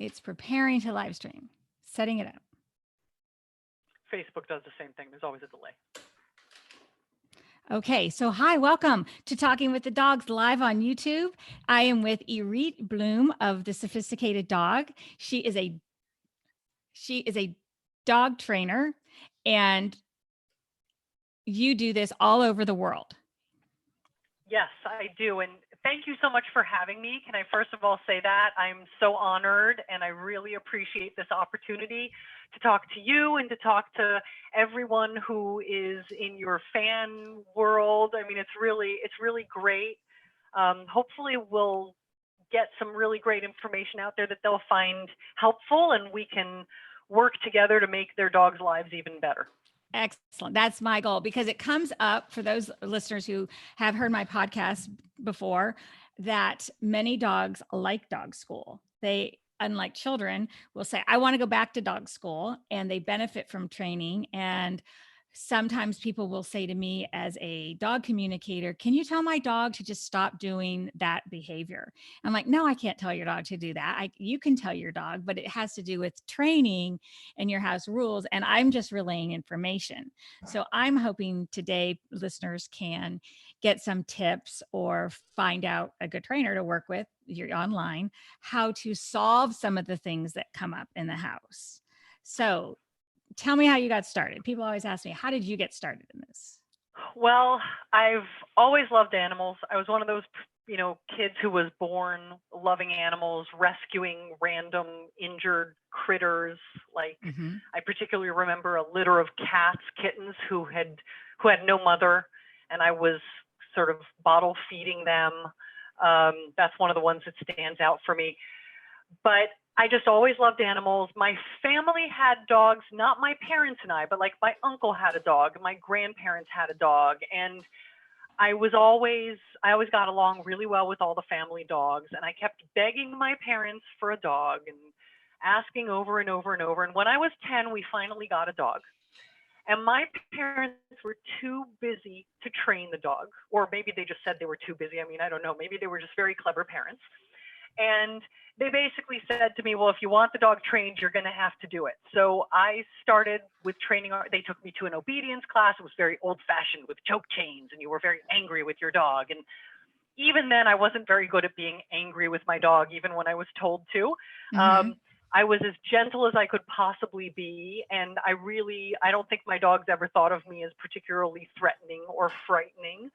It's preparing to live stream, setting it up. Facebook does the same thing. There's always a delay. Okay, so hi, welcome to Talking with the Dogs live on YouTube. I am with Irit Bloom of The Sophisticated Dog. She is a dog trainer, and you do this all over the world. Yes, I do. And thank you so much for having me. Can I first of all say that I'm so honored and I really appreciate this opportunity to talk to you and to talk to everyone who is in your fan world. I mean, it's really great. Hopefully we'll get some really great information out there that they'll find helpful and we can work together to make their dogs' lives even better. Excellent. That's my goal, because it comes up for those listeners who have heard my podcast before that many dogs like dog school. They, unlike children, will say, I want to go back to dog school, and they benefit from training. And sometimes people will say to me as a dog communicator, can you tell my dog to just stop doing that behavior? I'm like, no, I can't tell your dog to do that. You can tell your dog, but it has to do with training and your house rules. And I'm just relaying information. So I'm hoping today listeners can get some tips or find out a good trainer to work with, you're online, how to solve some of the things that come up in the house. So tell me how you got started. People always ask me, how did you get started in this? Well, I've always loved animals. I was one of those, kids who was born loving animals, rescuing random injured critters. Like I particularly remember a litter of cats, kittens who had no mother, and I was sort of bottle feeding them. That's one of the ones that stands out for me. But I just always loved animals. My family had dogs, not my parents and I, but like my uncle had a dog, my grandparents had a dog. And I always got along really well with all the family dogs. And I kept begging my parents for a dog and asking over and over and over. And when I was 10, we finally got a dog. And my parents were too busy to train the dog, or maybe they just said they were too busy. I mean, I don't know. Maybe they were just very clever parents. And they basically said to me, well, if you want the dog trained, you're going to have to do it. So I started with training. They took me to an obedience class. It was very old fashioned with choke chains, and you were very angry with your dog. And even then, I wasn't very good at being angry with my dog, even when I was told to. I was as gentle as I could possibly be. And I don't think my dogs ever thought of me as particularly threatening or frightening.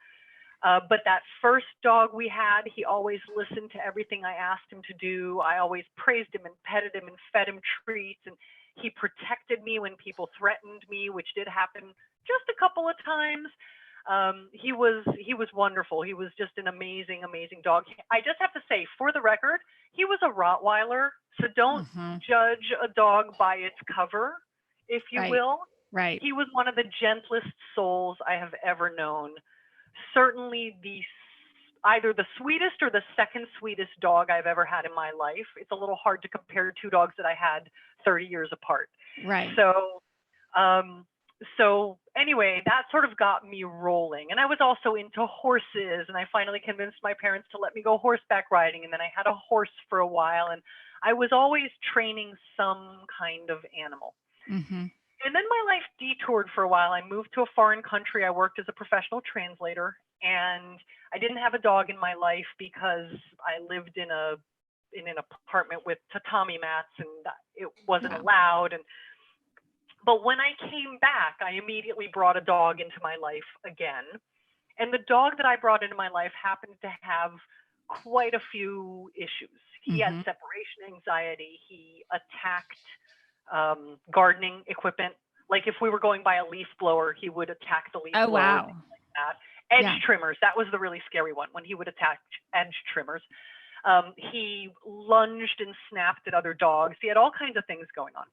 But that first dog we had, he always listened to everything I asked him to do. I always praised him and petted him and fed him treats. And he protected me when people threatened me, which did happen just a couple of times. He was wonderful. He was just an amazing, amazing dog. I just have to say, for the record, he was a Rottweiler. So don't judge a dog by its cover, if you will. Right. He was one of the gentlest souls I have ever known. Certainly either the sweetest or the second sweetest dog I've ever had in my life. It's a little hard to compare two dogs that I had 30 years apart. Right. So anyway, that sort of got me rolling. And I was also into horses, and I finally convinced my parents to let me go horseback riding. And then I had a horse for a while, and I was always training some kind of animal. And then my life detoured for a while. I moved to a foreign country. I worked as a professional translator, and I didn't have a dog in my life because I lived in an apartment with tatami mats, and it wasn't allowed. But when I came back, I immediately brought a dog into my life again. And the dog that I brought into my life happened to have quite a few issues. He had separation anxiety. He attacked gardening equipment. Like if we were going by a leaf blower, he would attack the leaf blower. Wow. Things like that. Edge trimmers. That was the really scary one, when he would attack edge trimmers. He lunged and snapped at other dogs. He had all kinds of things going on.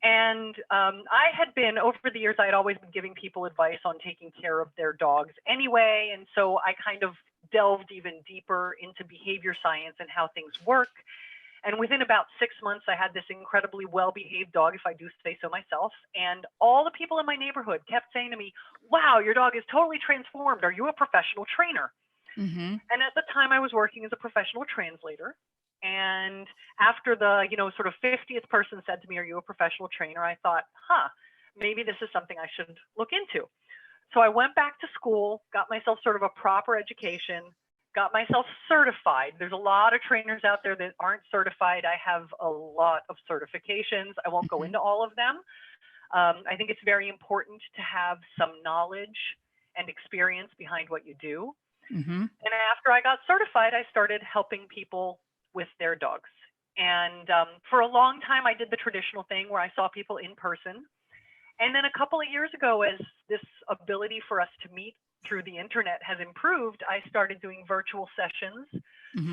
And I had been, over the years, I had always been giving people advice on taking care of their dogs anyway. And so I kind of delved even deeper into behavior science and how things work. And within about 6 months, I had this incredibly well-behaved dog, if I do say so myself. And all the people in my neighborhood kept saying to me, wow, your dog is totally transformed. Are you a professional trainer? And at the time, I was working as a professional translator. And after the, sort of 50th person said to me, "Are you a professional trainer?" I thought, maybe this is something I should look into. So I went back to school, got myself sort of a proper education, got myself certified. There's a lot of trainers out there that aren't certified. I have a lot of certifications. I won't go into all of them. I think it's very important to have some knowledge and experience behind what you do. And after I got certified, I started helping people with their dogs. And for a long time, I did the traditional thing where I saw people in person. And then a couple of years ago, as this ability for us to meet through the internet has improved, I started doing virtual sessions.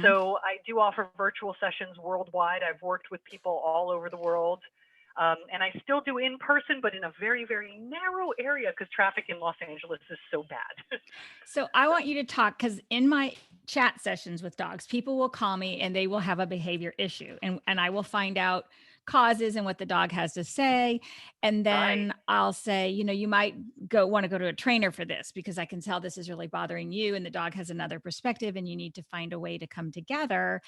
So I do offer virtual sessions worldwide. I've worked with people all over the world. And I still do in person, but in a very, very narrow area because traffic in Los Angeles is so bad. So I want you to talk, because in my chat sessions with dogs, people will call me and they will have a behavior issue, and I will find out causes and what the dog has to say. And then Right. I'll say, you might want to go to a trainer for this because I can tell this is really bothering you and the dog has another perspective and you need to find a way to come together.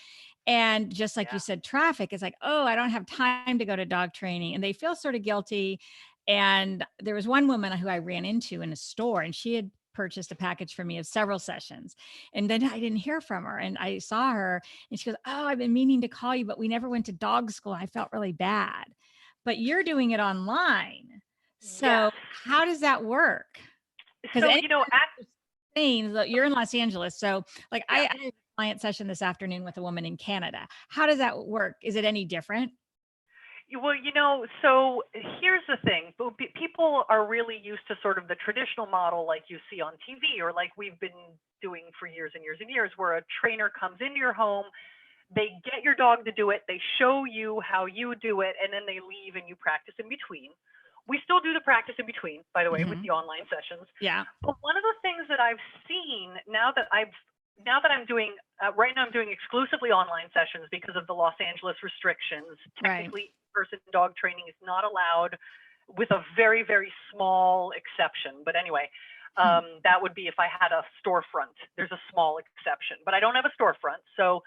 And just like you Yeah. said, traffic is like, oh, I don't have time to go to dog training. And they feel sort of guilty. And there was one woman who I ran into in a store, and she had purchased a package for me of several sessions. And then I didn't hear from her. And I saw her and she goes, "Oh, I've been meaning to call you, but we never went to dog school. I felt really bad." But you're doing it online. So Yes. how does that work? Because So, any thing that you're in Los Angeles. So like I yeah. had a client session this afternoon with a woman in Canada. How does that work? Is it any different? Well, so here's the thing. People are really used to sort of the traditional model like you see on TV or like we've been doing for years and years and years, where a trainer comes into your home, they get your dog to do it, they show you how you do it, and then they leave and you practice in between. We still do the practice in between, by the way, with the online sessions. Yeah. But one of the things that I've seen now that I'm doing right now, I'm doing exclusively online sessions because of the Los Angeles restrictions. Technically, in-person dog training is not allowed, with a very, very small exception. But anyway, that would be if I had a storefront. There's a small exception, but I don't have a storefront. So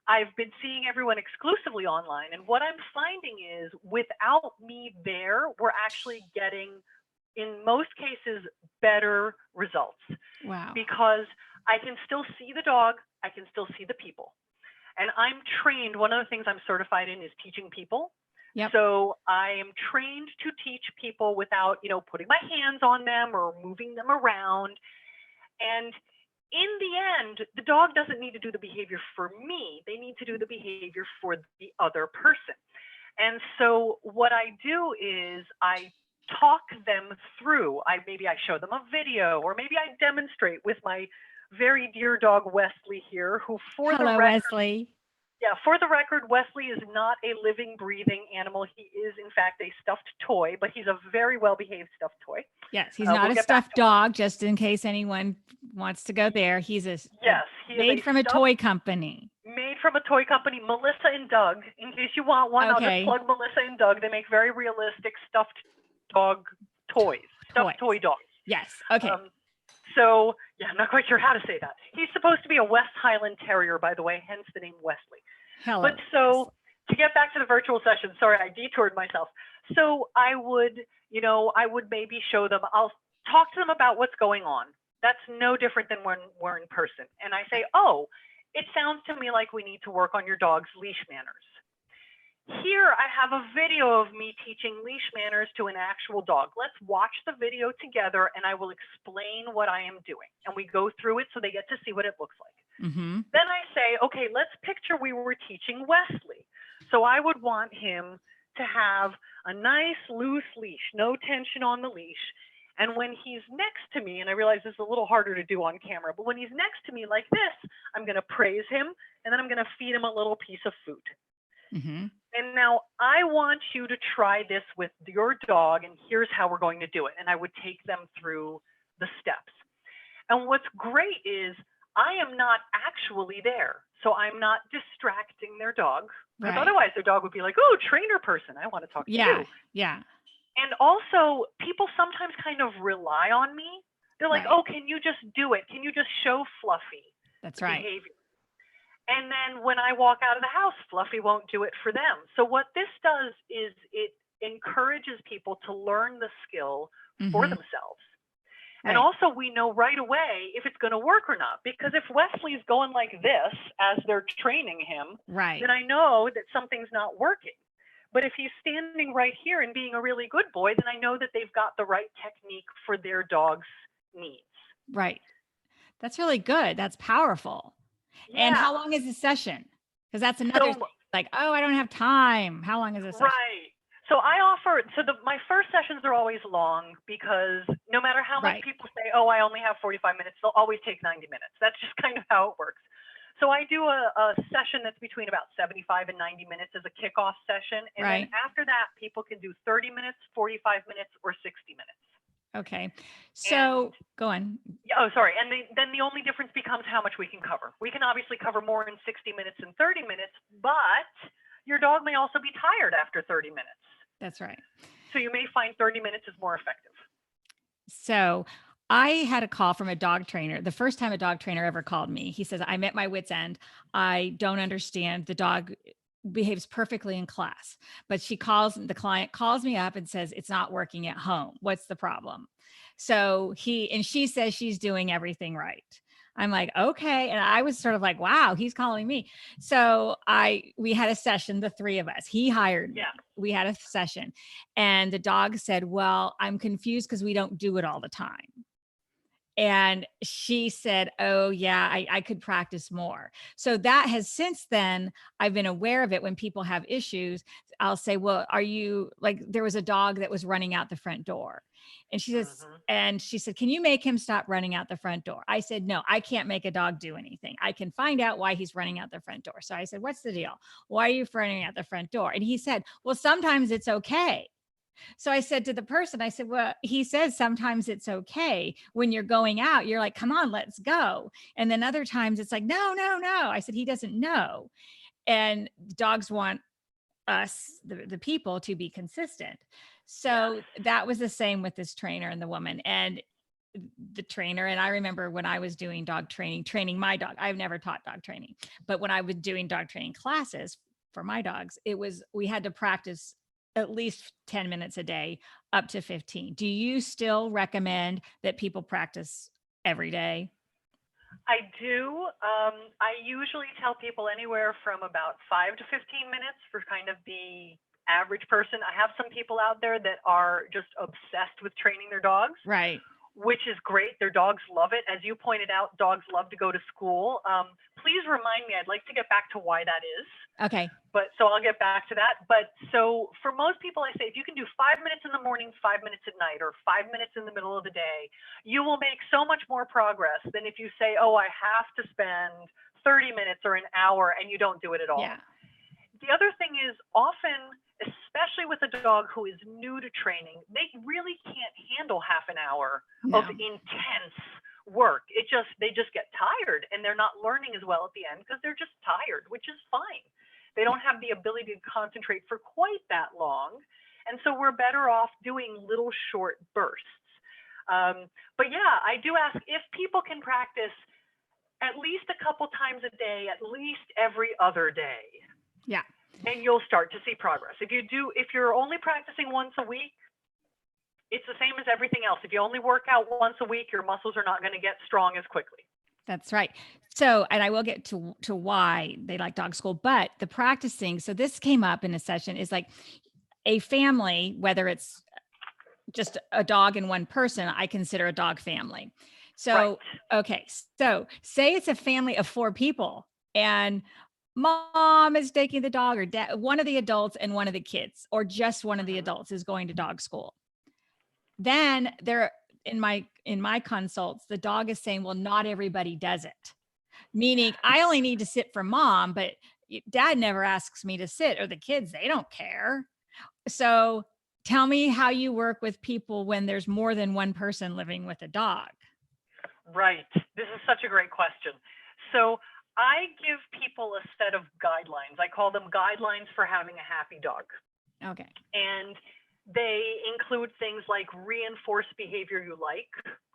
I've been seeing everyone exclusively online. And what I'm finding is without me there, we're actually getting, in most cases, better results. Wow. Because I can still see the dog, I can still see the people. And I'm trained, one of the things I'm certified in is teaching people. Yep. So I am trained to teach people without, putting my hands on them or moving them around. And in the end, the dog doesn't need to do the behavior for me. They need to do the behavior for the other person. And so what I do is I talk them through. Maybe I show them a video, or maybe I demonstrate with my very dear dog Wesley here, who Hello, Wesley. Yeah, for the record, Wesley is not a living, breathing animal. He is, in fact, a stuffed toy, but he's a very well-behaved stuffed toy. Yes, he's not a stuffed dog, just in case anyone wants to go there. He's made from a toy company. Made from a toy company, Melissa and Doug. In case you want one, Okay. I'll just plug Melissa and Doug. They make very realistic stuffed dog toys, stuffed toy dogs. Yes, okay. So, yeah, I'm not quite sure how to say that. He's supposed to be a West Highland Terrier, by the way, hence the name Wesley. Hello. But so, to get back to the virtual session, sorry, I detoured myself. So I would maybe show them, I'll talk to them about what's going on. That's no different than when we're in person. And I say, "Oh, it sounds to me like we need to work on your dog's leash manners. Here I have a video of me teaching leash manners to an actual dog. Let's watch the video together and I will explain what I am doing." And we go through it so they get to see what it looks like. Then I say, "Okay, let's picture we were teaching Wesley. So I would want him to have a nice loose leash, no tension on the leash. And when he's next to me," and I realize this is a little harder to do on camera, but when he's next to me like this, I'm going to praise him and then I'm going to feed him a little piece of food. And now I want you to try this with your dog, and here's how we're going to do it." And I would take them through the steps. And what's great is I am not actually there. So I'm not distracting their dog. Because otherwise their dog would be like, "Oh, trainer person, I want to talk to you." Yeah. And also, people sometimes kind of rely on me. They're like, "Oh, can you just do it? Can you just show Fluffy That's the right. behavior?" And then when I walk out of the house, Fluffy won't do it for them. So what this does is it encourages people to learn the skill for Mm-hmm. themselves. And Right. also we know right away if it's going to work or not, because if Wesley's going like this as they're training him, Right. then I know that something's not working. But if he's standing right here and being a really good boy, then I know that they've got the right technique for their dog's needs. Right. That's really good. That's powerful. And Yeah. how long is the session? Because that's another So thing. Like, oh, I don't have time. How long is the session? right. So I offer, my first sessions are always long because no matter how much Right. people say, oh, I only have 45 minutes, they'll always take 90 minutes. That's just kind of how it works. So I do a session that's between about 75 and 90 minutes as a kickoff session. And then Right. after that, people can do 30 minutes, 45 minutes, or 60 minutes. Okay. And So go on. oh, sorry. And then the only difference becomes how much we can cover. We can obviously cover more in 60 minutes than 30 minutes, but your dog may also be tired after 30 minutes. That's right. So you may find 30 minutes is more effective. So I had a call from a dog trainer. The first time a dog trainer ever called me, he says, I'm at my wit's end. I don't understand. The dog behaves perfectly in class, but the client calls me up and says, it's not working at home. What's the problem? So she says she's doing everything right. I'm like, okay. And I was sort of like, wow, he's calling me. So we had a session, the three of us. He hired me. Yeah. We had a session and the dog said, well, I'm confused because we don't do it all the time. And she said, oh yeah, I could practice more. So that has since then, I've been aware of it. When people have issues, I'll say, well, are you like, there was a dog that was running out the front door. And she said, can you make him stop running out the front door? I said, no, I can't make a dog do anything. I can find out why he's running out the front door. So I said, what's the deal? Why are you running out the front door? And he said, well, sometimes it's okay. So I said to the person, I said, well, he says sometimes it's okay when you're going out, you're like, come on, let's go. And then other times it's like, no, no, no. I said, he doesn't know. And dogs want us, the people, to be consistent. So Yes. that was the same with this trainer and the woman. And the trainer, and I remember when I was doing dog training my dog, I've never taught dog training, but when I was doing dog training classes for my dogs, we had to practice at least 10 minutes a day, up to 15. Do you still recommend that people practice every day? I do. I usually tell people anywhere from about 5 to 15 minutes for kind of the average person. I have some people out there that are just obsessed with training their dogs. Right. Which is great. Their dogs love it. As you pointed out, dogs love to go to school. Please remind me, I'd like to get back to why that is. Okay. But so I'll get back to that. But so for most people, I say if you can do 5 minutes in the morning, 5 minutes at night, or 5 minutes in the middle of the day, you will make so much more progress than if you say, oh, I have to spend 30 minutes or an hour and you don't do it at all. Yeah. The other thing is often, especially with a dog who is new to training, they really can't handle half an hour of intense work. They just get tired and they're not learning as well at the end because they're just tired, which is fine. They don't have the ability to concentrate for quite that long. And so we're better off doing little short bursts. But yeah, I do ask if people can practice at least a couple times a day, at least every other day. Yeah. And you'll start to see progress. If you're only practicing once a week, it's the same as everything else. If you only work out once a week, your muscles are not going to get strong as quickly. That's right. So, and I will get to why they like dog school, but the practicing. So this came up in a session is like a family, whether it's just a dog and one person, I consider a dog family. So, right. Okay. So say it's a family of 4 people and mom is taking the dog or dad, one of the adults and one of the kids, or just one of the adults is going to dog school. Then in my consults, the dog is saying, well, not everybody does it. Meaning I only need to sit for mom, but dad never asks me to sit, or the kids, they don't care. So tell me how you work with people when there's more than one person living with a dog. Right. This is such a great question. So I give people a set of guidelines. I call them guidelines for having a happy dog. Okay. And they include things like reinforce behavior you like,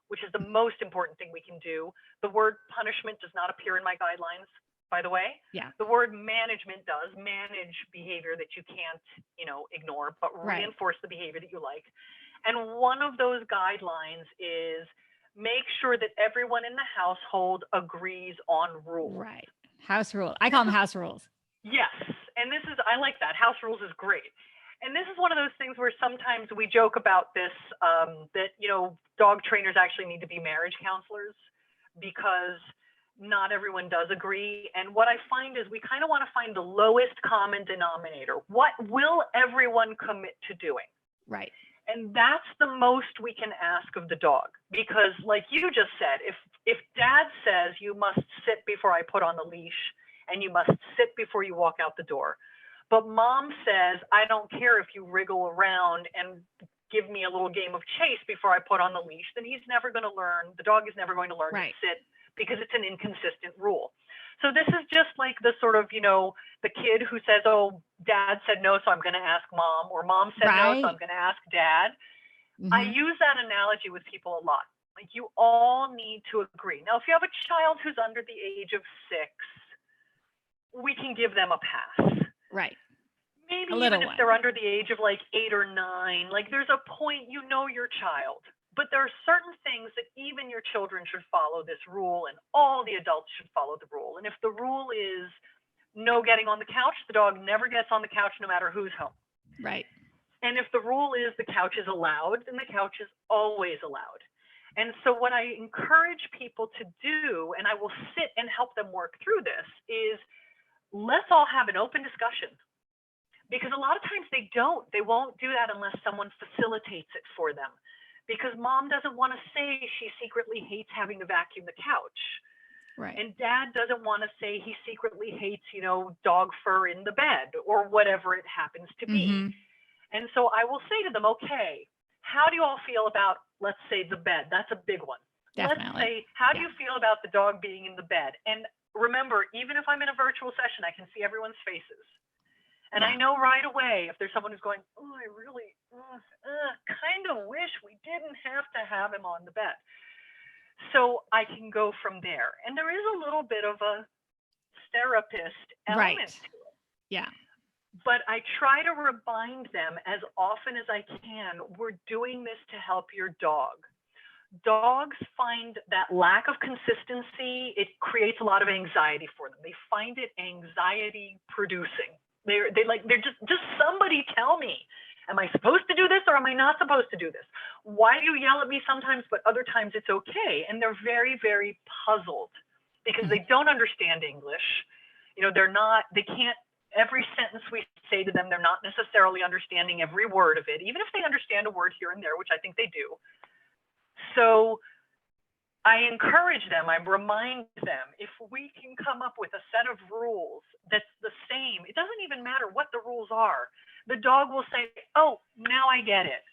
which is the most important thing we can do. The word punishment does not appear in my guidelines. by the way. Yeah. The word management does manage behavior that you can't, ignore, but Right. reinforce the behavior that you like. And one of those guidelines is make sure that everyone in the household agrees on rules. Right. House rules. I call them house rules. Yes. And I like that. House rules is great. And this is one of those things where sometimes we joke about this, that, dog trainers actually need to be marriage counselors because not everyone does agree. And what I find is we kind of want to find the lowest common denominator. What will everyone commit to doing? Right. And that's the most we can ask of the dog. Because like you just said, if dad says you must sit before I put on the leash and you must sit before you walk out the door, but mom says, I don't care if you wriggle around and give me a little game of chase before I put on the leash, then he's never going to learn. The dog is never going to learn Right. to sit because it's an inconsistent rule. So this is just like the sort of, the kid who says, oh, dad said no, so I'm going to ask mom, or mom said no, so I'm going to ask dad. I use that analogy with people a lot. Like, you all need to agree. Now, if you have a child who's under the age of 6, we can give them a pass. Right. Maybe A little even if one. they're under the age of like 8 or 9, like there's a point, your child. But there are certain things that even your children should follow this rule, and all the adults should follow the rule. And if the rule is no getting on the couch, the dog never gets on the couch no matter who's home. Right. And if the rule is the couch is allowed, then the couch is always allowed. And so what I encourage people to do, and I will sit and help them work through this, is let's all have an open discussion. Because a lot of times they won't do that unless someone facilitates it for them. Because mom doesn't want to say she secretly hates having to vacuum the couch. Right. And dad doesn't want to say he secretly hates, dog fur in the bed or whatever it happens to be. And so I will say to them, okay, how do you all feel about, let's say, the bed? That's a big one. Definitely. Let's say, how do you feel about the dog being in the bed? And remember, even if I'm in a virtual session, I can see everyone's faces. And I know right away if there's someone who's going, oh, I really kind of wish we didn't have to have him on the bed. So I can go from there. And there is a little bit of a therapist element to it. Yeah. But I try to remind them as often as I can, we're doing this to help your dog. Dogs find that lack of consistency, it creates a lot of anxiety for them. They find it anxiety producing. They're just somebody tell me, am I supposed to do this or am I not supposed to do this? Why do you yell at me sometimes, but other times it's okay? And they're very, very puzzled because they don't understand English. They can't, every sentence we say to them, they're not necessarily understanding every word of it, even if they understand a word here and there, which I think they do. So I encourage them, I remind them, if we can come up with a set of rules that's the same, it doesn't even matter what the rules are. The dog will say, oh, now I get it.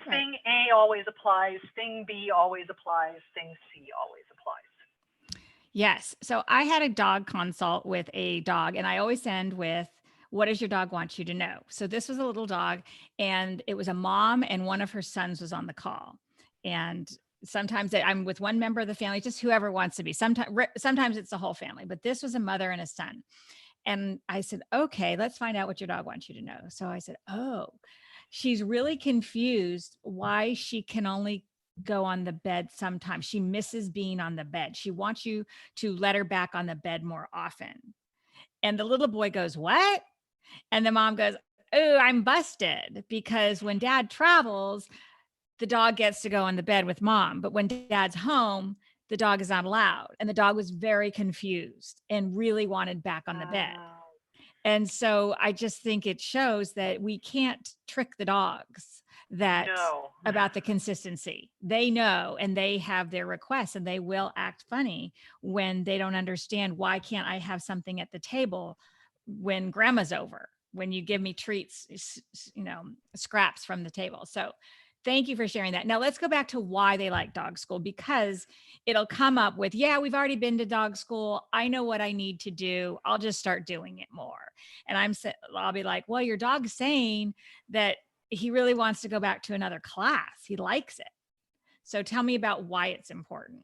Thing A always applies, thing B always applies, thing C always applies. Yes. So I had a dog consult with a dog, and I always end with, what does your dog want you to know? So this was a little dog, and it was a mom, and one of her sons was on the call. And sometimes I'm with one member of the family, just whoever wants to be. Sometimes it's the whole family, but this was a mother and a son. And I said, okay, let's find out what your dog wants you to know. So I said, oh, she's really confused why she can only go on the bed sometimes. She misses being on the bed. She wants you to let her back on the bed more often. And the little boy goes, what? And the mom goes, oh, I'm busted, because when dad travels, the dog gets to go in the bed with mom. But when dad's home, the dog is not allowed. And the dog was very confused and really wanted back on the bed. And so I just think it shows that we can't trick the dogs about the consistency. They know, and they have their requests, and they will act funny when they don't understand, why can't I have something at the table when grandma's over, when you give me treats, scraps from the table. So thank you for sharing that. Now let's go back to why they like dog school, because it'll come up with, yeah, we've already been to dog school. I know what I need to do. I'll just start doing it more. And I'll be like, well, your dog's saying that he really wants to go back to another class. He likes it. So tell me about why it's important.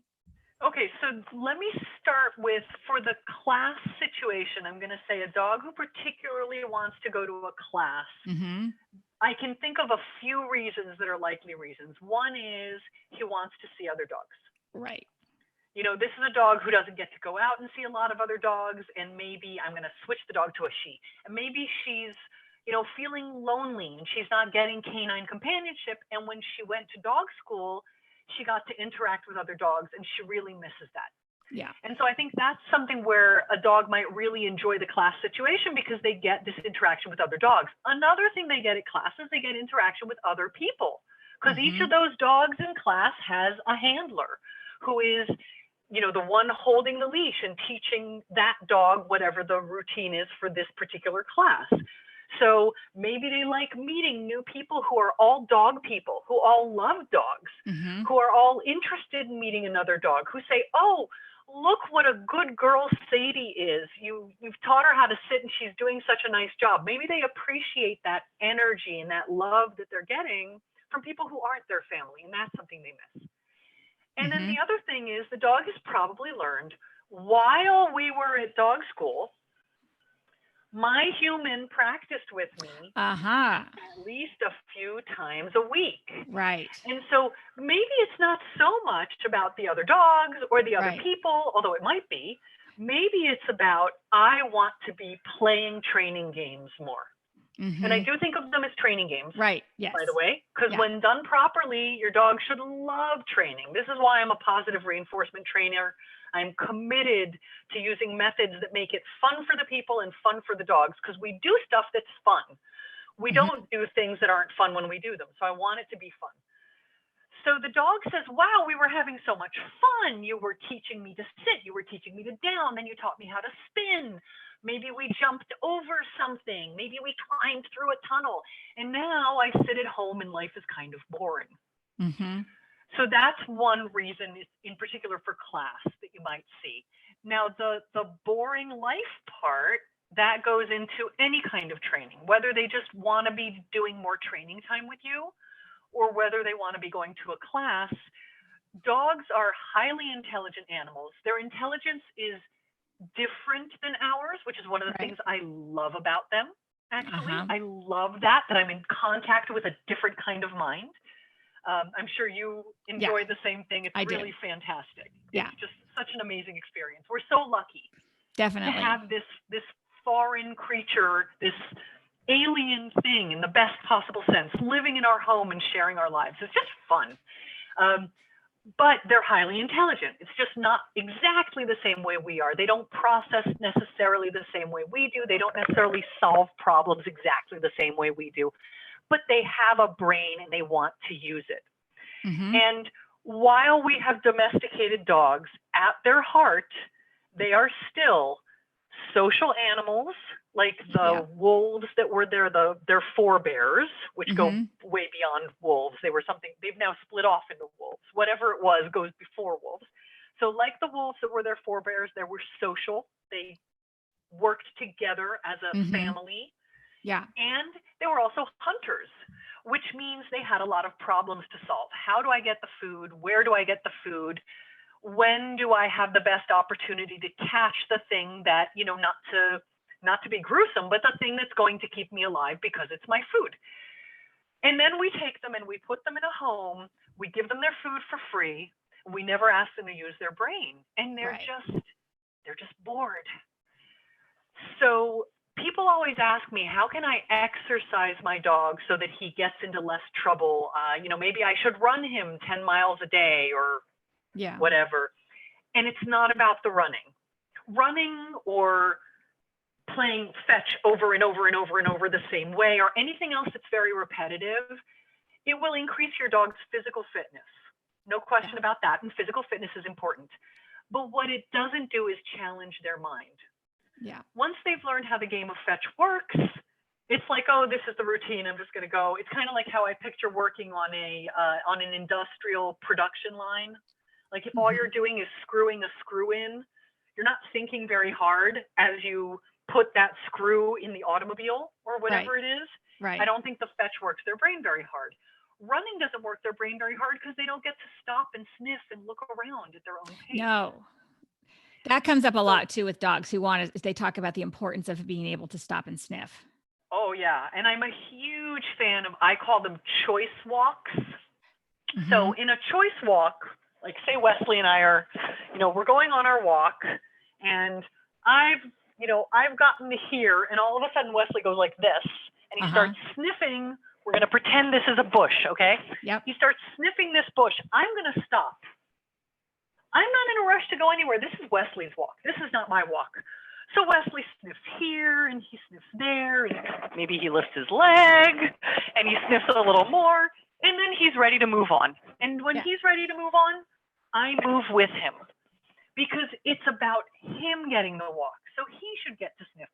Okay, so let me start with, for the class situation, I'm going to say a dog who particularly wants to go to a class. Mm-hmm. I can think of a few reasons that are likely reasons. One is he wants to see other dogs. Right. You know, this is a dog who doesn't get to go out and see a lot of other dogs, and maybe I'm going to switch the dog to a she. And maybe she's, you know, feeling lonely and she's not getting canine companionship. And when she went to dog school, she got to interact with other dogs and she really misses that. Yeah. And so I think that's something where a dog might really enjoy the class situation because they get this interaction with other dogs. Another thing they get at class is they get interaction with other people, because each of those dogs in class has a handler who is, you know, the one holding the leash and teaching that dog whatever the routine is for this particular class. So maybe they like meeting new people who are all dog people, who all love dogs, who are all interested in meeting another dog, who say, oh, look what a good girl Sadie is. You've taught her how to sit and she's doing such a nice job. Maybe they appreciate that energy and that love that they're getting from people who aren't their family, and that's something they miss. And then the other thing is the dog has probably learned while we were at dog school, my human practiced with me at least a few times a week. Right. And so maybe it's not so much about the other dogs or the other people, although it might be. Maybe it's about, I want to be playing training games more. And I do think of them as training games. Right. Yes. By the way, because when done properly, your dog should love training. This is why I'm a positive reinforcement trainer. I'm committed to using methods that make it fun for the people and fun for the dogs, because we do stuff that's fun. We don't do things that aren't fun when we do them. So I want it to be fun. So the dog says, wow, we were having so much fun. You were teaching me to sit. You were teaching me to down. Then you taught me how to spin. Maybe we jumped over something. Maybe we climbed through a tunnel. And now I sit at home and life is kind of boring. So that's one reason in particular for class that you might see. Now, the boring life part, that goes into any kind of training, whether they just want to be doing more training time with you or whether they want to be going to a class. Dogs are highly intelligent animals. Their intelligence is different than ours, which is one of the things I love about them. Actually, I love that I'm in contact with a different kind of mind. I'm sure you enjoy the same thing. It's really fantastic. It's just such an amazing experience. We're so lucky to have this foreign creature, this alien thing in the best possible sense, living in our home and sharing our lives. It's just fun. But they're highly intelligent. It's just not exactly the same way we are. They don't process necessarily the same way we do. They don't necessarily solve problems exactly the same way we do, but they have a brain and they want to use it. And while we have domesticated dogs, at their heart, they are still social animals, like the wolves that were their forebears, which go way beyond wolves. They were something, they've now split off into wolves. Whatever it was goes before wolves. So like the wolves that were their forebears, they were social. They worked together as a family. And they were also hunters, which means they had a lot of problems to solve. How do I get the food? Where do I get the food? When do I have the best opportunity to catch the thing that, you know, not to be gruesome, but the thing that's going to keep me alive because it's my food. And then we take them and we put them in a home. We give them their food for free. We never ask them to use their brain, and they're just bored. So people always ask me, how can I exercise my dog so that he gets into less trouble? You know, maybe I should run him 10 miles a day or whatever. And it's not about the running or playing fetch over and over and over and over the same way, or anything else that's very repetitive. It will increase your dog's physical fitness. No question about that. And physical fitness is important. But what it doesn't do is challenge their mind. Once they've learned how the game of fetch works, it's like, oh, this is the routine. I'm just going to go. It's kind of like how I picture working on an industrial production line. Like if all you're doing is screwing a screw in, you're not thinking very hard as you put that screw in the automobile or whatever it is. I don't think the fetch works their brain very hard. running doesn't work their brain very hard because they don't get to stop and sniff and look around at their own pace. No. That comes up a So, lot too with dogs who want to, they talk about the importance of being able to stop and sniff. oh yeah, and I'm a huge fan of, I call them choice walks. Mm-hmm. So in a choice walk, like say Wesley and I are, we're going on our walk, and I've gotten to here, and all of a sudden Wesley goes like this, and he starts sniffing. We're going to pretend this is a bush, okay? Yep. He starts sniffing this bush. I'm going to stop. I'm not in a rush to go anywhere. This is Wesley's walk. This is not my walk. So Wesley sniffs here, and he sniffs there, and maybe he lifts his leg, and he sniffs a little more, and then he's ready to move on. And when he's ready to move on, I move with him, because it's about him getting the walk. So he should get to sniff.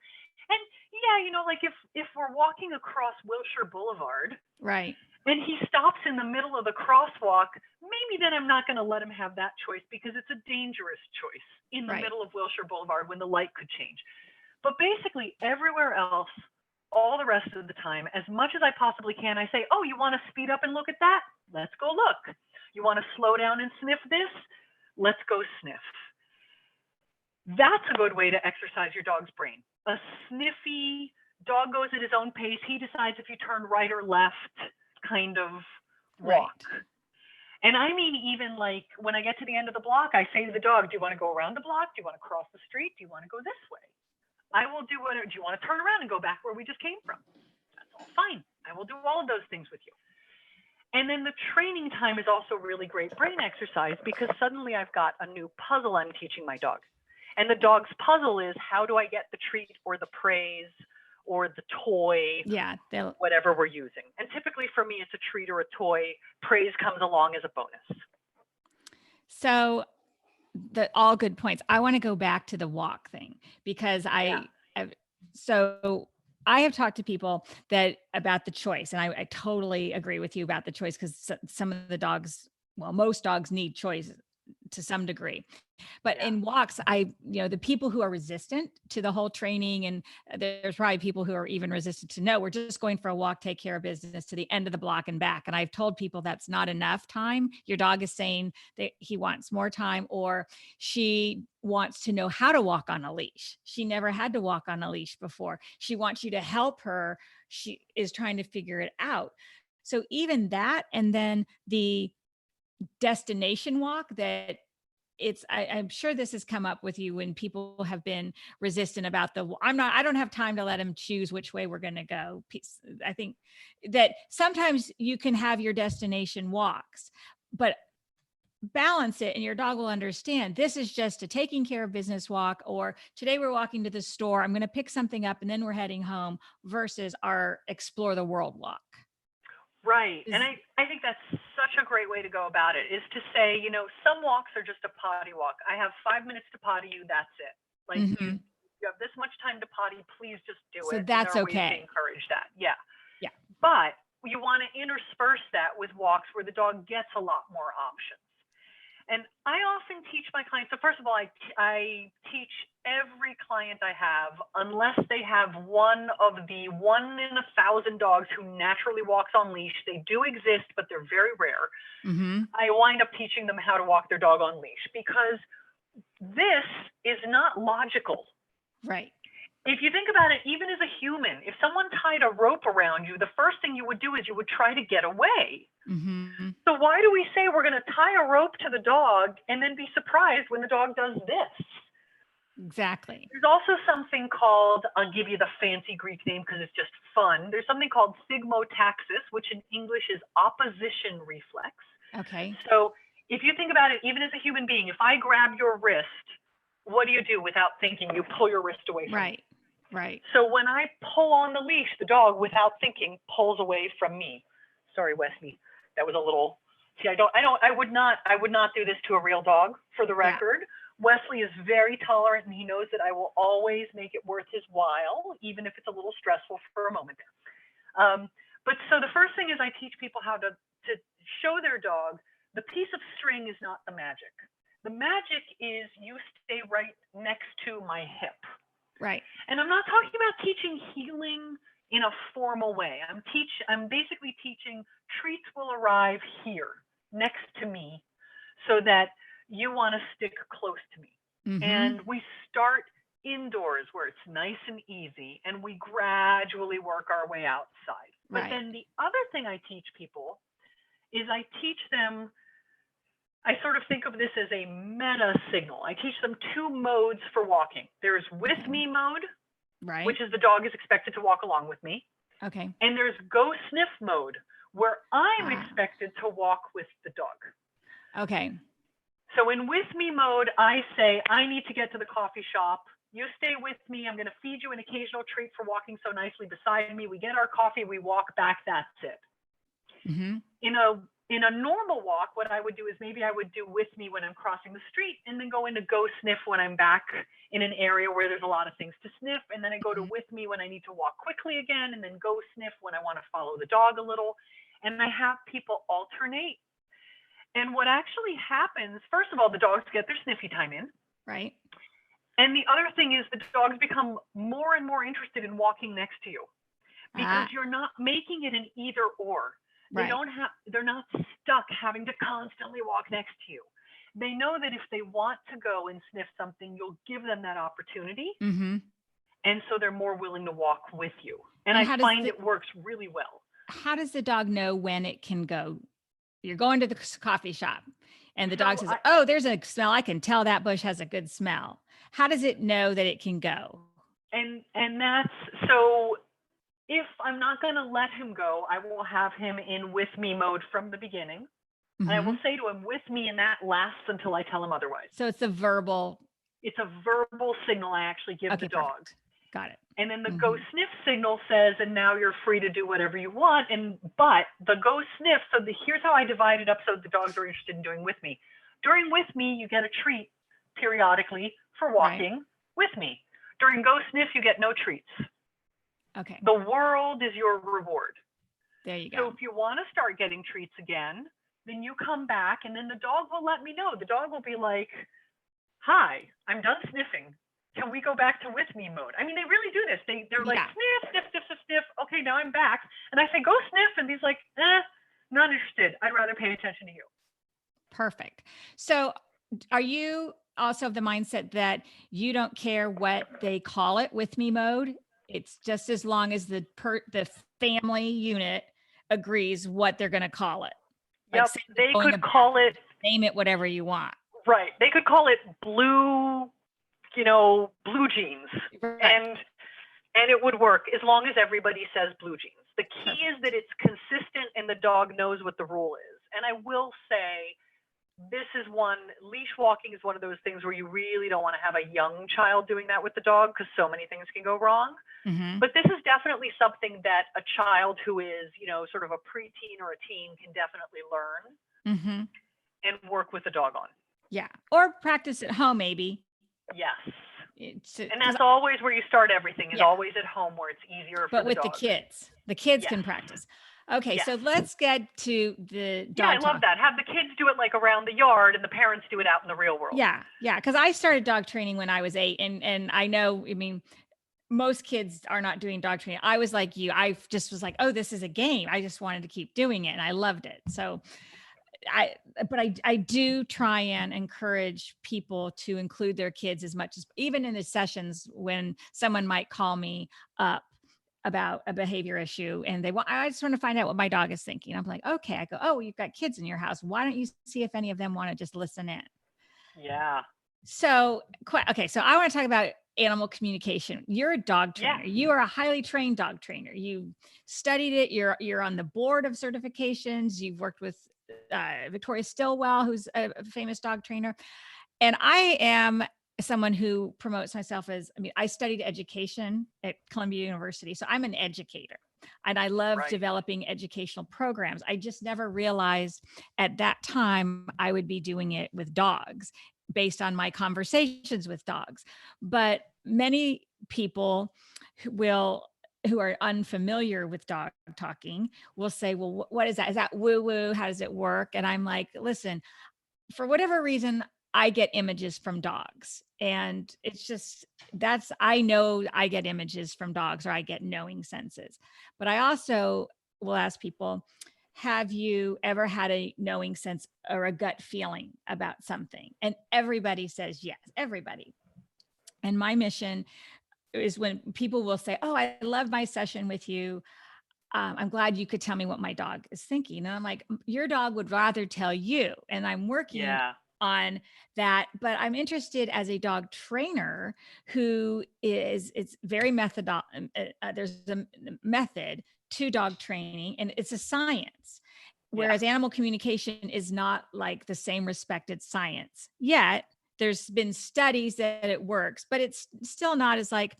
And yeah, like if we're walking across Wilshire Boulevard, right, and he stops in the middle of the crosswalk, maybe then I'm not going to let him have that choice, because it's a dangerous choice in the middle of Wilshire Boulevard when the light could change. But basically everywhere else, all the rest of the time, as much as I possibly can, I say, oh, you want to speed up and look at that? Let's go look. You want to slow down and sniff this? Let's go sniff. That's a good way to exercise your dog's brain. A sniffy dog goes at his own pace. He decides if you turn right or left kind of walk. Right. And I mean, even like when I get to the end of the block, I say to the dog, do you want to go around the block? Do you want to cross the street? Do you want to go this way? I will do whatever. Do you want to turn around and go back where we just came from? That's all fine. I will do all of those things with you. And then the training time is also really great brain exercise, because suddenly I've got a new puzzle I'm teaching my dog. And the dog's puzzle is, how do I get the treat or the praise or the toy, whatever we're using. And typically for me, it's a treat or a toy. Praise comes along as a bonus. So all good points. I want to go back to the walk thing, because so I have talked to people about the choice, and I totally agree with you about the choice, because some of the dogs, most dogs need choice to some degree. But in walks, the people who are resistant to the whole training, and there's probably people who are even resistant to, no, we're just going for a walk, take care of business to the end of the block and back. And I've told people that's not enough time. Your dog is saying that he wants more time, or she wants to know how to walk on a leash. She never had to walk on a leash before. She wants you to help her. She is trying to figure it out. So even that, and then the destination walk, that I'm sure this has come up with you when people have been resistant about I don't have time to let them choose which way we're going to go. I think that sometimes you can have your destination walks, but balance it, and your dog will understand this is just a taking care of business walk, or today we're walking to the store, I'm going to pick something up and then we're heading home, versus our explore the world walk. Right. And I think that's such a great way to go about it, is to say, some walks are just a potty walk. I have 5 minutes to potty you. That's it. Like you have this much time to potty. Please just do it. So that's okay. Encourage that. Yeah. Yeah. But you want to intersperse that with walks where the dog gets a lot more options. And I often teach my clients. So first of all, I teach every client I have, unless they have one of the 1 in 1,000 dogs who naturally walks on leash. They do exist, but they're very rare. I wind up teaching them how to walk their dog on leash, because this is not logical. Right. If you think about it, even as a human, if someone tied a rope around you, the first thing you would do is you would try to get away. So why do we say we're going to tie a rope to the dog and then be surprised when the dog does this? Exactly. There's also something called, I'll give you the fancy Greek name because it's just fun. There's something called sigmotaxis, which in English is opposition reflex. Okay. So if you think about it, even as a human being, if I grab your wrist, what do? Without thinking, you pull your wrist away from me. Right. So when I pull on the leash, the dog, without thinking, pulls away from me. Sorry, Wesley. That was a little, I would not do this to a real dog, for the record. Wesley is very tolerant, and he knows that I will always make it worth his while, even if it's a little stressful for a moment. But so the first thing is, I teach people how to show their dog the piece of string is not the magic. The magic is you stay right next to my hip. Right. And I'm not talking about teaching healing in a formal way. I'm basically teaching treats will arrive here next to me so that you want to stick close to me. And we start indoors where it's nice and easy, and we gradually work our way outside. But then the other thing I teach people is I teach them, I sort of think of this as a meta signal. I teach them two modes for walking. There's with me mode, which is the dog is expected to walk along with me. Okay. And there's go sniff mode, where I'm expected to walk with the dog. Okay. So in with me mode, I say, I need to get to the coffee shop. You stay with me. I'm going to feed you an occasional treat for walking so nicely beside me. We get our coffee, we walk back, that's it. In a normal walk, what I would do is maybe I would do with me when I'm crossing the street, and then go into go sniff when I'm back in an area where there's a lot of things to sniff. And then I go to with me when I need to walk quickly again, and then go sniff when I want to follow the dog a little. And I have people alternate. And what actually happens, first of all, the dogs get their sniffy time in. Right. And the other thing is the dogs become more and more interested in walking next to you, because you're not making it an either or. They're not stuck having to constantly walk next to you. They know that if they want to go and sniff something, you'll give them that opportunity. And so they're more willing to walk with you. And I find it works really well. How does the dog know when it can go? You're going to the coffee shop and the dog says, oh, there's a smell. I can tell that bush has a good smell. How does it know that it can go? And that's, so if I'm not going to let him go, I will have him in with me mode from the beginning. And I will say to him with me, and that lasts until I tell him otherwise. So it's a verbal signal I actually give the dog. Perfect. Got it. And then the go sniff signal says, and now you're free to do whatever you want. But the go sniff, here's how I divide it up so the dogs are interested in doing with me. During with me, you get a treat periodically for walking with me. During go sniff, you get no treats. Okay. The world is your reward. There you go. So if you want to start getting treats again, then you come back, and then the dog will let me know. The dog will be like, hi, I'm done sniffing. Can we go back to with me mode? I mean, they really do this. They're like, sniff, sniff, sniff, sniff, sniff. Okay, now I'm back. And I say, go sniff. And he's like, not interested. I'd rather pay attention to you. Perfect. So are you also of the mindset that you don't care what they call it with me mode? It's just as long as the family unit agrees what they're going to call it. Yep. They could call it, name it whatever you want. Right. They could call it blue jeans. Right. And it would work as long as everybody says blue jeans. The key is that it's consistent and the dog knows what the rule is. And I will say, leash walking is one of those things where you really don't want to have a young child doing that with the dog, because so many things can go wrong. But this is definitely something that a child who is, sort of a preteen or a teen can definitely learn and work with the dog on. Yeah. Or practice at home, maybe. Yes. And that's always where you start everything, is always at home, where it's easier for the kids. The kids can practice. Okay, so let's get to the dog. Yeah, I love that. Have the kids do it like around the yard, and the parents do it out in the real world. Yeah, because I started dog training when I was 8, and I know, I mean, most kids are not doing dog training. I was like you. I just was like, oh, this is a game. I just wanted to keep doing it, and I loved it. So I do try and encourage people to include their kids as much as, even in the sessions when someone might call me up about a behavior issue and I just want to find out what my dog is thinking. I'm like, okay. I go, oh, you've got kids in your house. Why don't you see if any of them want to just listen in? Yeah. So, okay. So I want to talk about animal communication. You're a dog trainer. Yeah. You are a highly trained dog trainer. You studied it. You're on the board of certifications. You've worked with Victoria Stilwell, who's a famous dog trainer. And I am someone who promotes myself as, I studied education at Columbia University. So I'm an educator and I love developing educational programs. I just never realized at that time I would be doing it with dogs based on my conversations with dogs. But many people who are unfamiliar with dog talking will say, well, what is that? Is that woo woo? How does it work? And I'm like, listen, for whatever reason, I get images from dogs, and it's just, I know I get images from dogs, or I get knowing senses. But I also will ask people, have you ever had a knowing sense or a gut feeling about something? And everybody says yes, everybody. And my mission is when people will say, "Oh, I love my session with you. I'm glad you could tell me what my dog is thinking." And I'm like, your dog would rather tell you. And I'm working Yeah. on that. But I'm interested as a dog trainer who is, it's very there's a method to dog training, and it's a science. Yeah. Whereas animal communication is not like the same respected science yet. There's been studies that it works, but it's still not as like,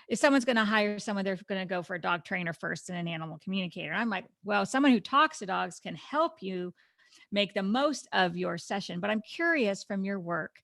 if someone's going to hire someone, they're going to go for a dog trainer first and an animal communicator. I'm like, well, someone who talks to dogs can help you make the most of your session. But I'm curious from your work,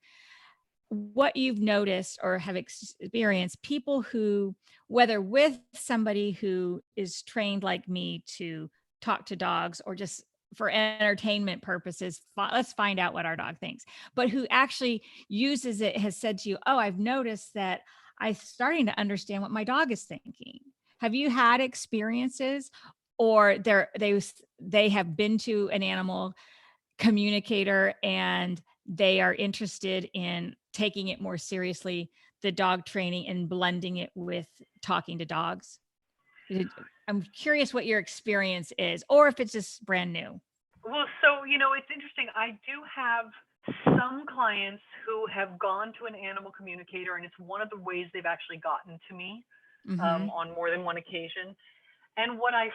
what you've noticed or have experienced people who, whether with somebody who is trained like me to talk to dogs or just for entertainment purposes, let's find out what our dog thinks, but who actually uses it, has said to you, "Oh, I've noticed that I'm starting to understand what my dog is thinking." Have you had experiences, or they have been to an animal communicator and they are interested in taking it more seriously, the dog training, and blending it with talking to dogs? I'm curious what your experience is, or if it's just brand new. Well, so, it's interesting. I do have some clients who have gone to an animal communicator, and it's one of the ways they've actually gotten to me Mm-hmm. on more than one occasion. And what I'm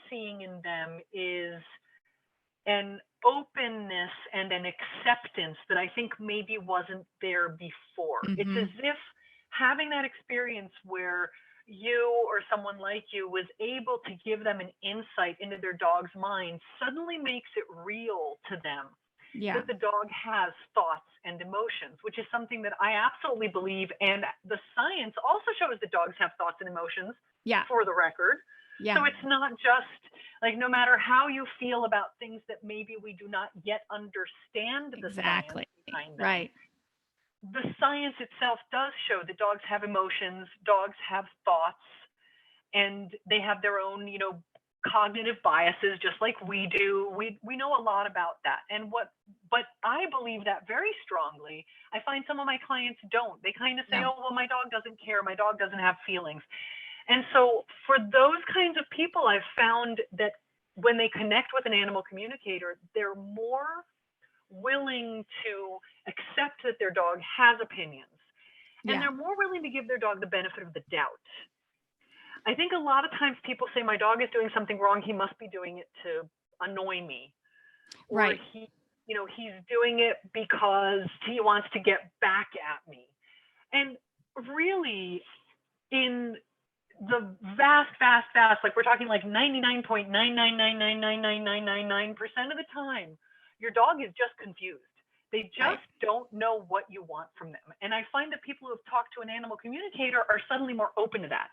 seeing in them is an openness and an acceptance that I think maybe wasn't there before. It's Mm-hmm. as if having that experience where you or someone like you was able to give them an insight into their dog's mind suddenly makes it real to them Yeah. that the dog has thoughts and emotions, which is something that I absolutely believe. And the science also shows that dogs have thoughts and emotions, Yeah. for the record. Yeah. So it's not just like, no matter how you feel about things that maybe we do not yet understand the Exactly. science behind them, Right. the science itself does show that dogs have emotions, dogs have thoughts, and they have their own, cognitive biases, just like we do. We know a lot about that. But I believe that very strongly. I find some of my clients don't. They kind of say, No. "Oh, well, my dog doesn't care. My dog doesn't have feelings." And so for those kinds of people, I've found that when they connect with an animal communicator, they're more willing to accept that their dog has opinions, and Yeah. they're more willing to give their dog the benefit of the doubt. I think a lot of times people say, "My dog is doing something wrong. He must be doing it to annoy me." Or Right. he's doing it because he wants to get back at me. And really, in the vast, like we're talking like 99.999999999% of the time, your dog is just confused. They Right. just don't know what you want from them. And I find that people who have talked to an animal communicator are suddenly more open to that.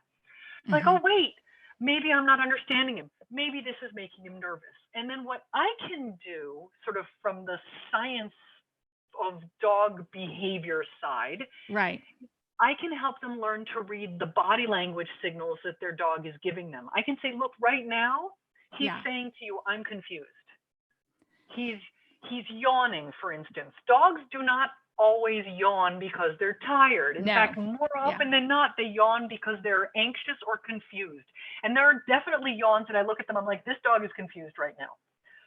It's like, Mm-hmm. "Oh, wait, maybe I'm not understanding him. Maybe this is making him nervous." And then what I can do, sort of from the science of dog behavior side, Right. I can help them learn to read the body language signals that their dog is giving them. I can say, "Look, right now, he's Yeah. saying to you, 'I'm confused.' He's yawning," for instance. Dogs do not always yawn because they're tired. In No. fact, more Yeah. often than not, they yawn because they're anxious or confused. And there are definitely yawns that I look at them, I'm like, "This dog is confused right now."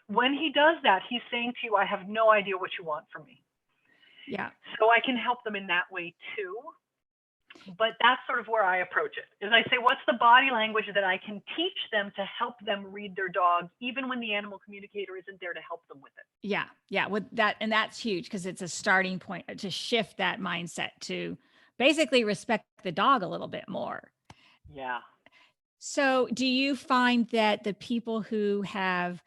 When he does that, he's saying to you, "I have no idea what you want from me." Yeah. So I can help them in that way too. But that's sort of where I approach it, is I say, what's the body language that I can teach them to help them read their dog, even when the animal communicator isn't there to help them with it? Yeah. Yeah. With that. And that's huge, because it's a starting point to shift that mindset to basically respect the dog a little bit more. Yeah. So, do you find that the people who have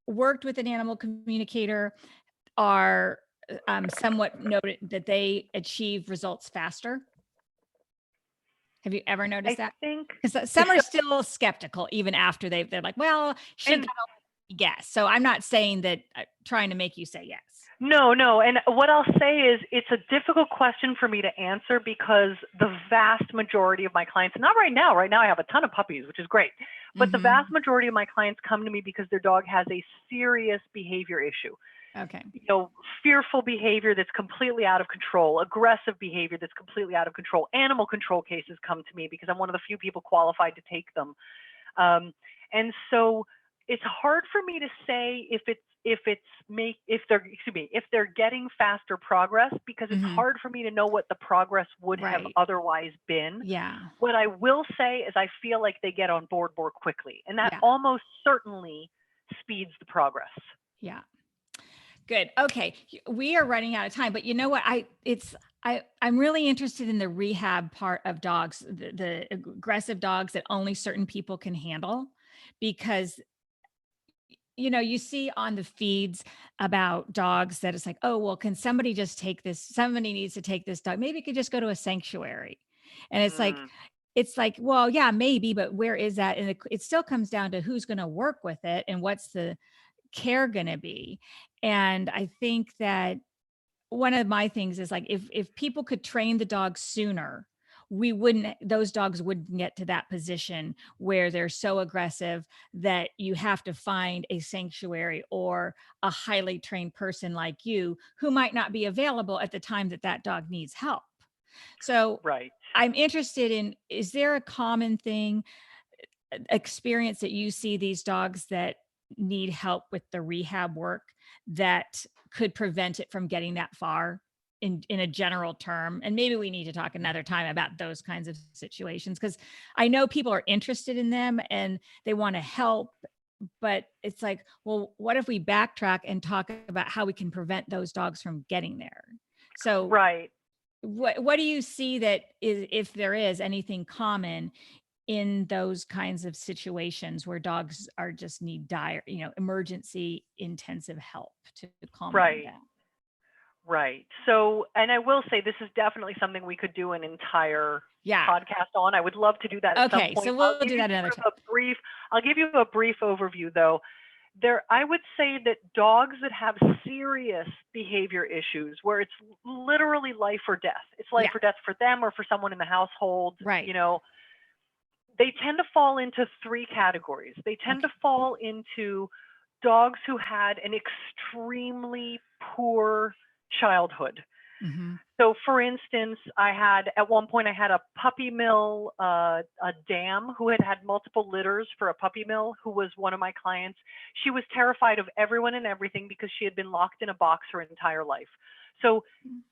worked with an animal communicator are somewhat noted that they achieve results faster? Have you ever noticed I that? think Because some are so. still skeptical even after they're like, "Well, she And got a guess." So I'm not saying that, trying to make you say yes. No, no. And what I'll say is it's a difficult question for me to answer because the vast majority of my clients, not right now I have a ton of puppies, which is great, but the Mm-hmm. vast majority of my clients come to me because their dog has a serious behavior issue. Okay. Fearful behavior that's completely out of control, aggressive behavior that's completely out of control. Animal control cases come to me because I'm one of the few people qualified to take them. And so it's hard for me to say if they're getting faster progress, because it's Mm-hmm. hard for me to know what the progress would have Right. otherwise been. Yeah. What I will say is I feel like they get on board more quickly, and that Yeah. almost certainly speeds the progress. Yeah. Good. Okay. We are running out of time, but you know what? I'm really interested in the rehab part of dogs, the aggressive dogs that only certain people can handle, because you see on the feeds about dogs that it's like, oh, well, can somebody just take this? Somebody needs to take this dog. Maybe it could just go to a sanctuary. And Mm, it's like, well, yeah, maybe, but where is that? And it still comes down to who's going to work with it and what's the care going to be. And I think that one of my things is like, if people could train the dog sooner, those dogs wouldn't get to that position where they're so aggressive that you have to find a sanctuary or a highly trained person like you who might not be available at the time that that dog needs help. So right. I'm interested in, is there a common thing, experience that you see these dogs that need help with the rehab work that could prevent it from getting that far in a general term? And maybe we need to talk another time about those kinds of situations, because I know people are interested in them and they want to help, but it's like, well, what if we backtrack and talk about how we can prevent those dogs from getting there? So Right. what do you see that is, if there is anything common in those kinds of situations where dogs are just need dire, emergency intensive help to calm them Right. down? Right. So, and I will say this is definitely something we could do an entire Yeah. podcast on. I would love to do that at some Okay. point. So we'll do that another time. I'll give you a brief overview though. I would say that dogs that have serious behavior issues where it's literally life or death, it's life Yeah. or death for them or for someone in the household, Right. they tend to fall into three categories. They tend to Okay. fall into dogs who had an extremely poor childhood. Mm-hmm. So, for instance, at one point I had a puppy mill, a dam who had had multiple litters for a puppy mill, who was one of my clients. She was terrified of everyone and everything because she had been locked in a box her entire life. So,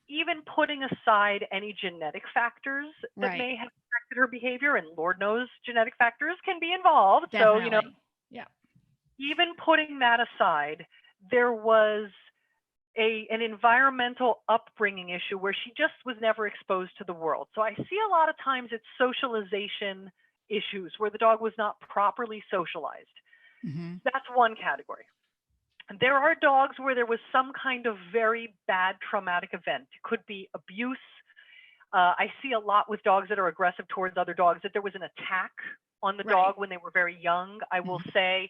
even putting aside any genetic factors that Right. may have affected her behavior, and Lord knows genetic factors can be involved. So, Definitely. Yeah. even putting that aside, there was an environmental upbringing issue where she just was never exposed to the world. So I see a lot of times it's socialization issues where the dog was not properly socialized. Mm-hmm. That's one category. There are dogs where there was some kind of very bad traumatic event. It could be abuse. I see a lot with dogs that are aggressive towards other dogs that there was an attack on the Right. dog when they were very young. I will Mhm. say,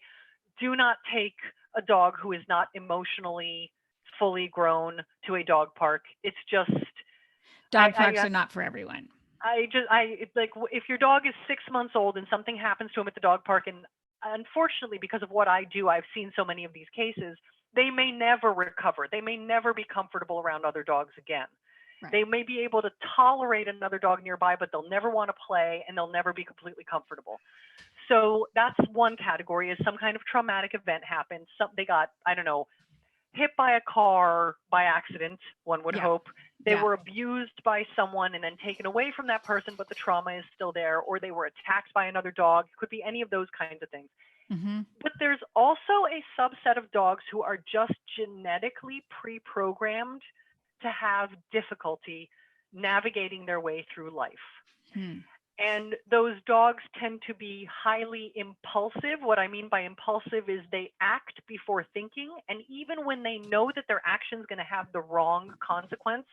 do not take a dog who is not emotionally fully grown to a dog park. It's just, Dog parks I, are not for everyone. it's like if your dog is 6 months old and something happens to him at the dog park, and unfortunately, because of what I do, I've seen so many of these cases, they may never recover. They may never be comfortable around other dogs again. Right. They may be able to tolerate another dog nearby, but they'll never want to play and they'll never be completely comfortable. So that's one category, is some kind of traumatic event happened. They got, I don't know, hit by a car by accident, one would Yeah. hope. They Yeah. were abused by someone and then taken away from that person, but the trauma is still there, or they were attacked by another dog. It could be any of those kinds of things. Mm-hmm. But there's also a subset of dogs who are just genetically pre-programmed to have difficulty navigating their way through life. Hmm. And those dogs tend to be highly impulsive. What I mean by impulsive is they act before thinking. And even when they know that their action is going to have the wrong consequence,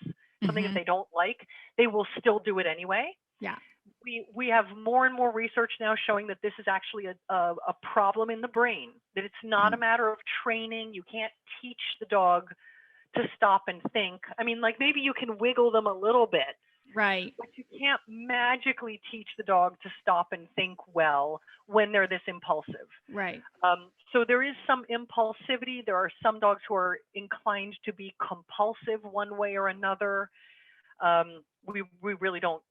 something that Mm-hmm. they don't like, they will still do it anyway. Yeah. We have more and more research now showing that this is actually a problem in the brain, that it's not a matter of training. You can't teach the dog to stop and think. I mean, like maybe you can wiggle them a little bit, Right. but you can't magically teach the dog to stop and think well when they're this impulsive. Right. So there is some impulsivity. There are some dogs who are inclined to be compulsive one way or another. We really don't,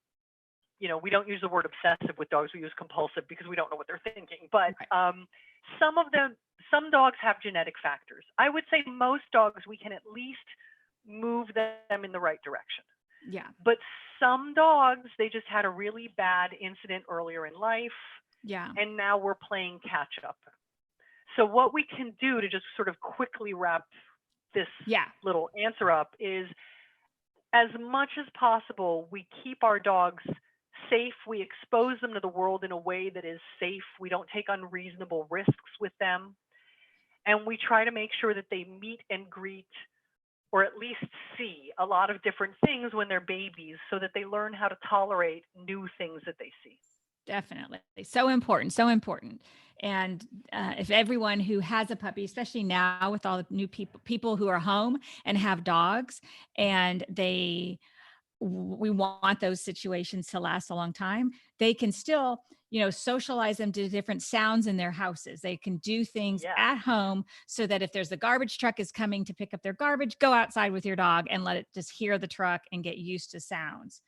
we don't use the word obsessive with dogs. We use compulsive because we don't know what they're thinking. But Right. some dogs have genetic factors. I would say most dogs, we can at least move them in the right direction. Yeah. But some dogs, they just had a really bad incident earlier in life, Yeah. and now we're playing catch up. So what we can do to just sort of quickly wrap this Yeah. little answer up is, as much as possible, we keep our dogs safe. We expose them to the world in a way that is safe. We don't take unreasonable risks with them. And we try to make sure that they meet and greet, or at least see, a lot of different things when they're babies, so that they learn how to tolerate new things that they see. Definitely. So important. So important. And if everyone who has a puppy, especially now with all the new people who are home and have dogs, and we want those situations to last a long time, they can still, socialize them to different sounds in their houses. They can do things Yes. at home so that if there's a garbage truck is coming to pick up their garbage, go outside with your dog and let it just hear the truck and get used to sounds.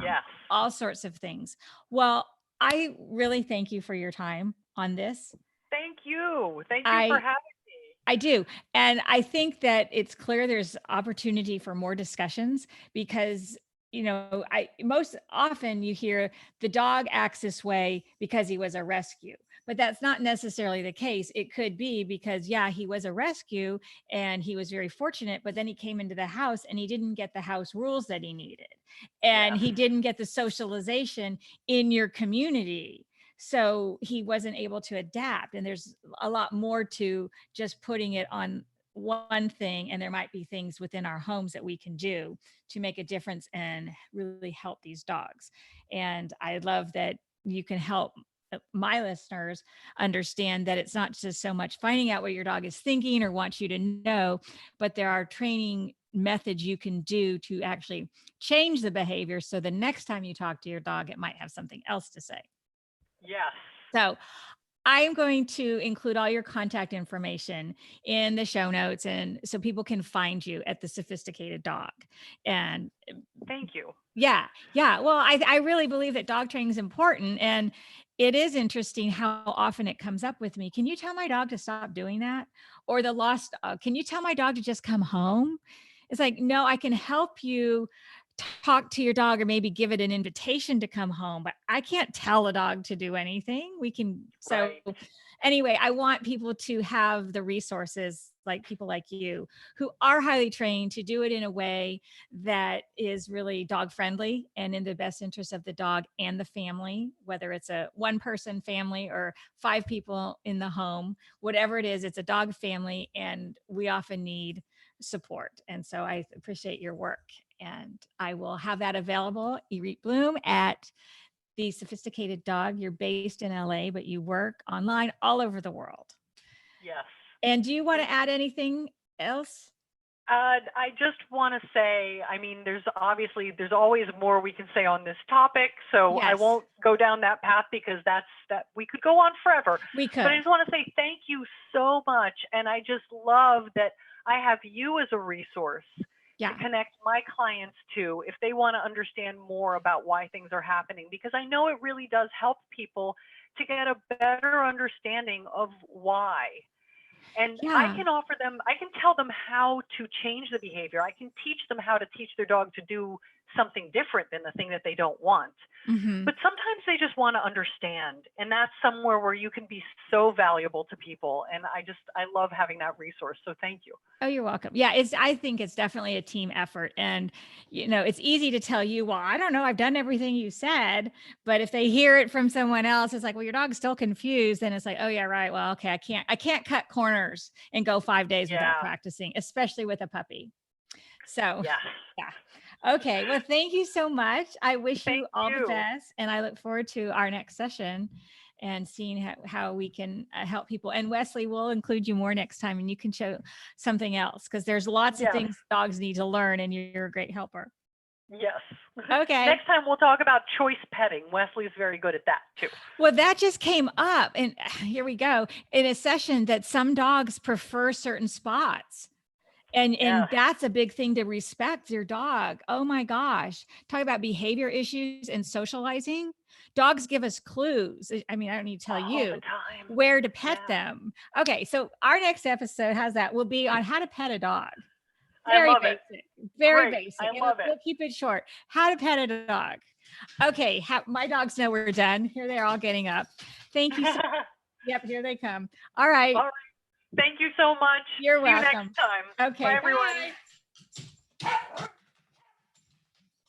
Yes. All sorts of things. Well, I really thank you for your time on this. Thank you. Thank you for having me. I do. And I think that it's clear there's opportunity for more discussions because, I most often you hear the dog acts this way because he was a rescue, but that's not necessarily the case. It could be because, yeah, he was a rescue and he was very fortunate, but then he came into the house and he didn't get the house rules that he needed. And Yes. he didn't get the socialization in your community. So he wasn't able to adapt. And there's a lot more to just putting it on one thing. And there might be things within our homes that we can do to make a difference and really help these dogs. And I love that you can help my listeners understand that it's not just so much finding out what your dog is thinking or wants you to know, but there are training methods you can do to actually change the behavior. So the next time you talk to your dog, it might have something else to say. Yes. So I'm going to include all your contact information in the show notes, and so people can find you at The Sophisticated Dog. And Thank you. yeah. Well, I really believe that dog training is important. And it is interesting how often it comes up with me. Can you tell my dog to stop doing that? Or the lost dog, can you tell my dog to just come home? It's like, no, I can help you talk to your dog or maybe give it an invitation to come home, but I can't tell a dog to do anything. So Right. anyway, I want people to have the resources like people like you who are highly trained to do it in a way that is really dog friendly and in the best interest of the dog and the family, whether it's a one person family or 5 people in the home, whatever it is, it's a dog family and we often need support. And so I appreciate your work. And I will have that available, Irit Bloom, at The Sophisticated Dog. You're based in LA, but you work online all over the world. Yes. And do you want to add anything else? I just want to say, I mean, there's always more we can say on this topic. So I Yes. won't go down that path because that we could go on forever. We could. But I just want to say thank you so much. And I just love that I have you as a resource to connect my clients to if they want to understand more about why things are happening, because I know it really does help people to get a better understanding of why. And I can offer them, I can tell them how to change the behavior. I can teach them how to teach their dog to do something different than the thing that they don't want. Mm-hmm. But sometimes they just want to understand. And that's somewhere where you can be so valuable to people. And I love having that resource. So thank you. Oh, you're welcome. Yeah, I think it's definitely a team effort. And, it's easy to tell you, well, I don't know, I've done everything you said. But if they hear it from someone else, it's like, well, your dog's still confused. Then it's like, oh yeah, right. Well, okay, I can't cut corners and go 5 days without practicing, especially with a puppy. So yeah. Okay. Well, thank you so much. I wish you all the best. And I look forward to our next session. and seeing how we can help people. And Wesley, we'll include you more next time, and you can show something else, because there's lots of things dogs need to learn, and you're a great helper. Yes. Okay. Next time we'll talk about choice petting. Wesley's very good at that too. Well, that just came up, and here we go, in a session, that some dogs prefer certain spots. And that's a big thing to respect your dog. Oh my gosh. Talk about behavior issues and socializing. Dogs give us clues. I mean, I don't need to tell you where to pet them. Okay. So our next episode, how's that? Will be on how to pet a dog. Very basic. Very basic. I love it. We'll keep it short. How to pet a dog. Okay. My dogs know we're done. Here they are all getting up. Thank you so much. Yep. Here they come. All right. Thank you so much. You're welcome. See you next time. Okay. Bye, everyone. Bye.